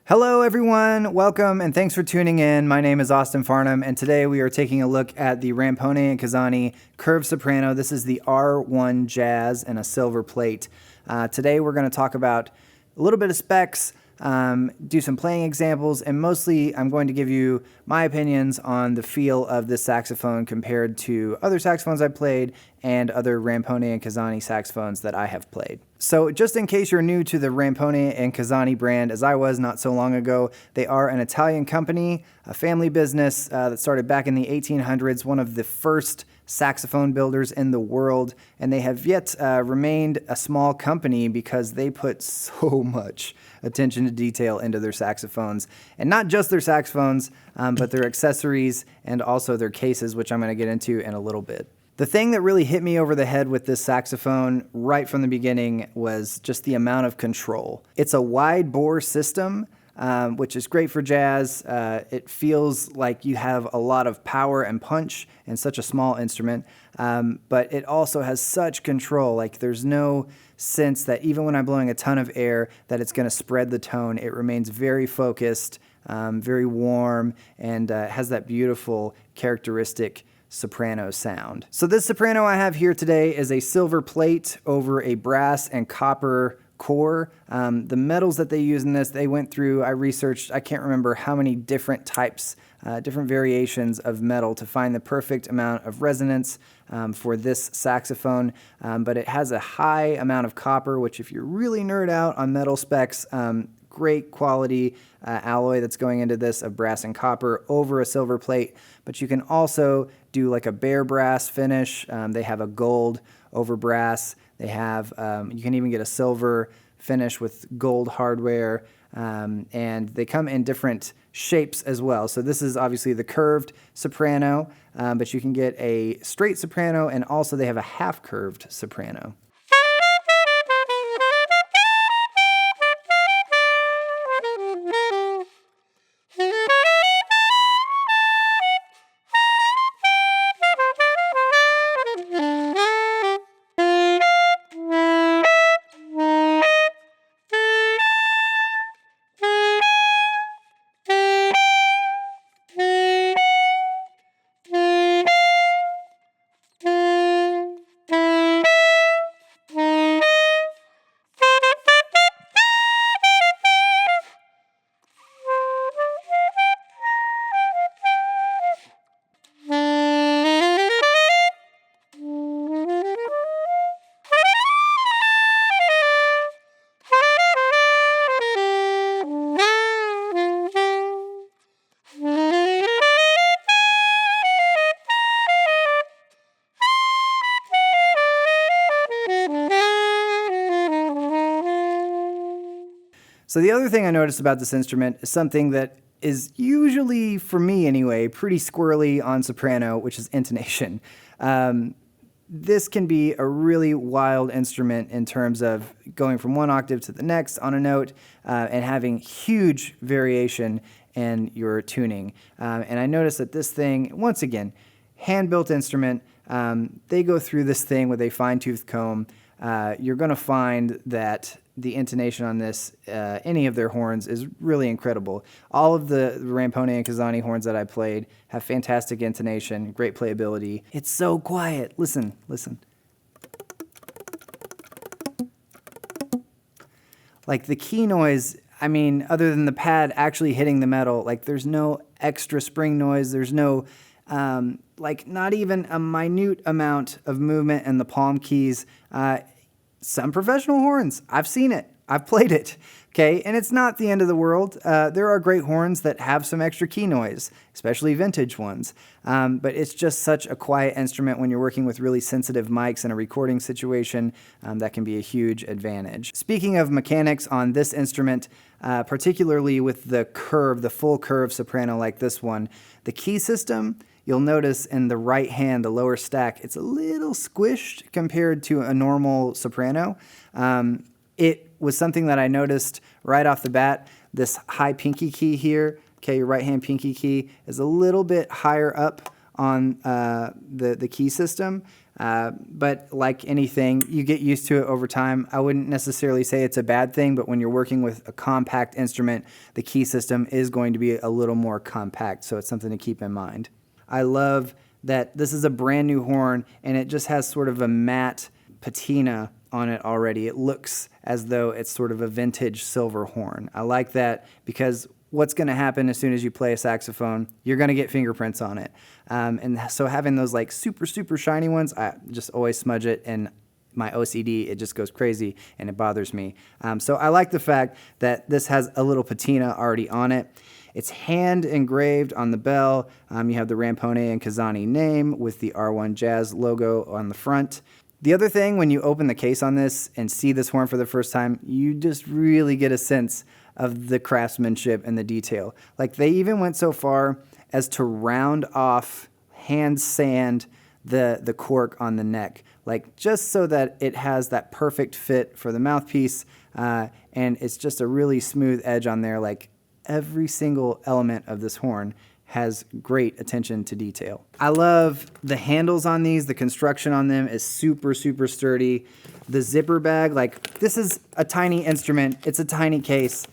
Hello everyone, welcome and thanks for tuning in. My name is Austin Farnham and today we are taking a look at the Rampone & Casani Curved Soprano. This is the R1 Jazz and a silver plate. Today we're going to talk about a little bit of specs, do some playing examples, and mostly I'm going to give you my opinions on the feel of this saxophone compared to other saxophones I've played and other Rampone & Casani saxophones that I have played. So just in case you're new to the Rampone & Casani brand, as I was not so long ago, they are an Italian company, a family business that started back in the 1800s, one of the first saxophone builders in the world, and they have yet remained a small company because they put so much attention to detail into their saxophones, and not just their saxophones, but their accessories and also their cases, which I'm going to get into in a little bit. The thing that really hit me over the head with this saxophone right from the beginning was just the amount of control. It's a wide bore system, which is great for jazz. It feels like you have a lot of power and punch in such a small instrument, but it also has such control. Like there's no sense that even when I'm blowing a ton of air that it's going to spread the tone. It remains very focused, very warm, and has that beautiful characteristic soprano sound. So this soprano I have here today is a silver plate over a brass and copper core. The metals that they use in this, they went through, I researched, I can't remember how many different types, different variations of metal to find the perfect amount of resonance for this saxophone, but it has a high amount of copper, which if you're really nerd out on metal specs, great quality alloy that's going into this of brass and copper over a silver plate, but you can also do like a bare brass finish. They have a gold over brass. They have, you can even get a silver finish with gold hardware, and they come in different shapes as well. So this is obviously the curved soprano, but you can get a straight soprano, and also they have a half curved soprano. So the other thing I noticed about this instrument is something that is usually, for me anyway, pretty squirrely on soprano, which is intonation. This can be a really wild instrument in terms of going from one octave to the next on a note and having huge variation in your tuning. And I noticed that this thing, once again, hand-built instrument, they go through this thing with a fine-tooth comb. You're going to find that the intonation on this, any of their horns, is really incredible. All of the Rampone & Casani horns that I played have fantastic intonation, great playability. It's so quiet. Listen, listen. Like the key noise, I mean, other than the pad actually hitting the metal, like there's no extra spring noise. There's no, like not even a minute amount of movement in the palm keys. Some professional horns, I've seen it, I've played it, okay? And it's not the end of the world. There are great horns that have some extra key noise, especially vintage ones. But it's just such a quiet instrument when you're working with really sensitive mics in a recording situation. That can be a huge advantage. Speaking of mechanics on this instrument, particularly with the curve, the full curve soprano like this one, the key system, you'll notice in the right hand, the lower stack, it's a little squished compared to a normal soprano. It was something that I noticed right off the bat. This high pinky key here, okay, your right hand pinky key is a little bit higher up on the key system. But like anything, you get used to it over time. I wouldn't necessarily say it's a bad thing, but when you're working with a compact instrument, the key system is going to be a little more compact, so it's something to keep in mind. I love that this is a brand new horn, and it just has sort of a matte patina on it already. It looks as though it's sort of a vintage silver horn. I like that because what's going to happen as soon as you play a saxophone, you're going to get fingerprints on it. And so having those like super, super shiny ones, I just always smudge it, and my OCD, it just goes crazy and it bothers me. So I like the fact that this has a little patina already on it. It's hand engraved on the bell. You have the Rampone and Kazani name with the R1 Jazz logo on the front. The other thing, when you open the case on this and see this horn for the first time, you just really get a sense of the craftsmanship and the detail. Like, they even went so far as to round off, hand sand the cork on the neck, like just so that it has that perfect fit for the mouthpiece, and it's just a really smooth edge on there. Like, every single element of this horn has great attention to detail. I love the handles on these. The construction on them is super, super sturdy. The zipper bag, like, this is a tiny instrument. It's a tiny case.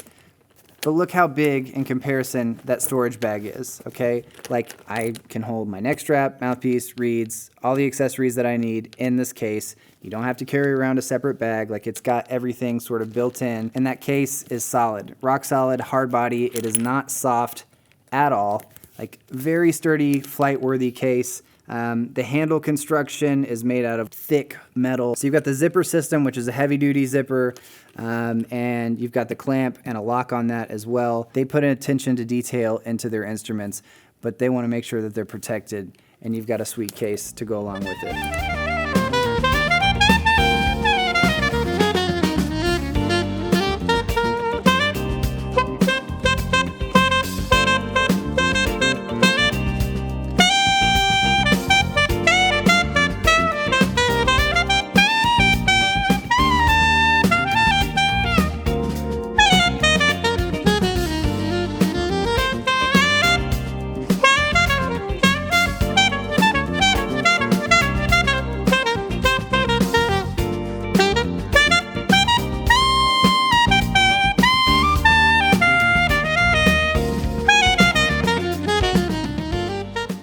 But look how big in comparison that storage bag is, okay? Like, I can hold my neck strap, mouthpiece, reeds, all the accessories that I need in this case. You don't have to carry around a separate bag. Like, it's got everything sort of built in. And that case is solid, rock solid, hard body. It is not soft at all. Like, very sturdy, flight-worthy case. The handle construction is made out of thick metal. So you've got the zipper system, which is a heavy-duty zipper, and you've got the clamp and a lock on that as well. They put an attention to detail into their instruments, but they want to make sure that they're protected, and you've got a sweet case to go along with it.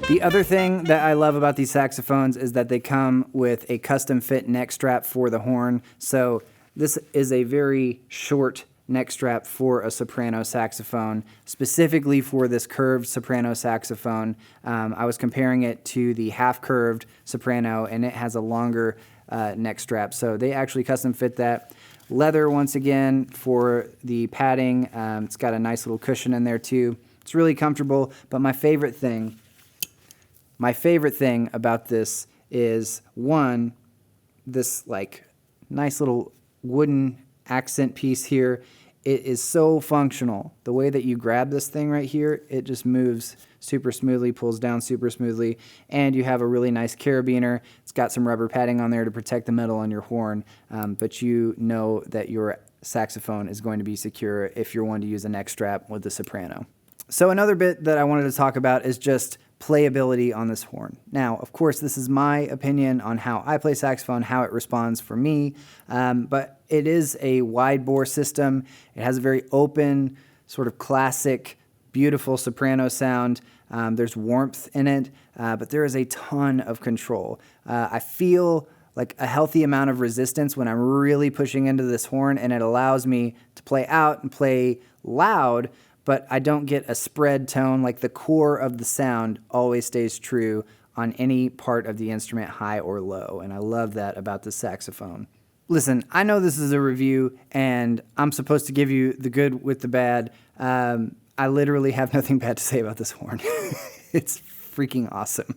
The other thing that I love about these saxophones is that they come with a custom fit neck strap for the horn. So this is a very short neck strap for a soprano saxophone, specifically for this curved soprano saxophone. I was comparing it to the half curved soprano, and it has a longer neck strap. So they actually custom fit that. Leather, once again, for the padding. It's got a nice little cushion in there too. It's really comfortable, but my favorite thing about this is, one, this like nice little wooden accent piece here. It is so functional. The way that you grab this thing right here, it just moves super smoothly, pulls down super smoothly, and you have a really nice carabiner. It's got some rubber padding on there to protect the metal on your horn, but you know that your saxophone is going to be secure if you're one to use a neck strap with the soprano. So another bit that I wanted to talk about is just playability on this horn. Now, of course, this is my opinion on how I play saxophone, how it responds for me, but it is a wide bore system. It has a very open, sort of classic, beautiful soprano sound. There's warmth in it, but there is a ton of control. I feel like a healthy amount of resistance when I'm really pushing into this horn, and it allows me to play out and play loud, but I don't get a spread tone. Like, the core of the sound always stays true on any part of the instrument, high or low, and I love that about the saxophone. Listen, I know this is a review, and I'm supposed to give you the good with the bad. I literally have nothing bad to say about this horn. It's freaking awesome.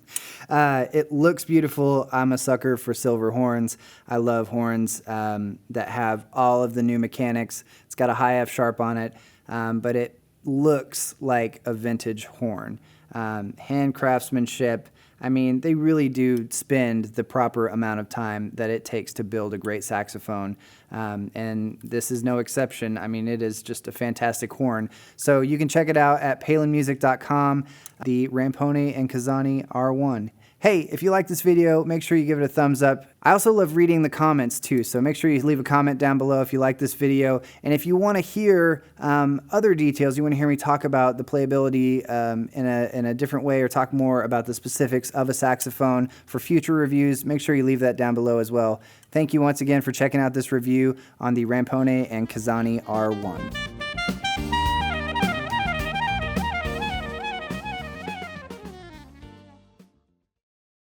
It looks beautiful. I'm a sucker for silver horns. I love horns that have all of the new mechanics. It's got a high F sharp on it, but it looks like a vintage horn. Hand craftsmanship. I mean, they really do spend the proper amount of time that it takes to build a great saxophone, and this is no exception. I mean, it is just a fantastic horn. So you can check it out at palinmusic.com, the Rampone and Kazani R1. Hey, Hey, if you like this video, make sure you give it a thumbs up. I also love reading the comments too, so make sure you leave a comment down below if you like this video. And if you want to hear other details, you want to hear me talk about the playability in a different way, or talk more about the specifics of a saxophone for future reviews, make sure you leave that down below as well. Thank you once again for checking out this review on the Rampone and Kazani R1.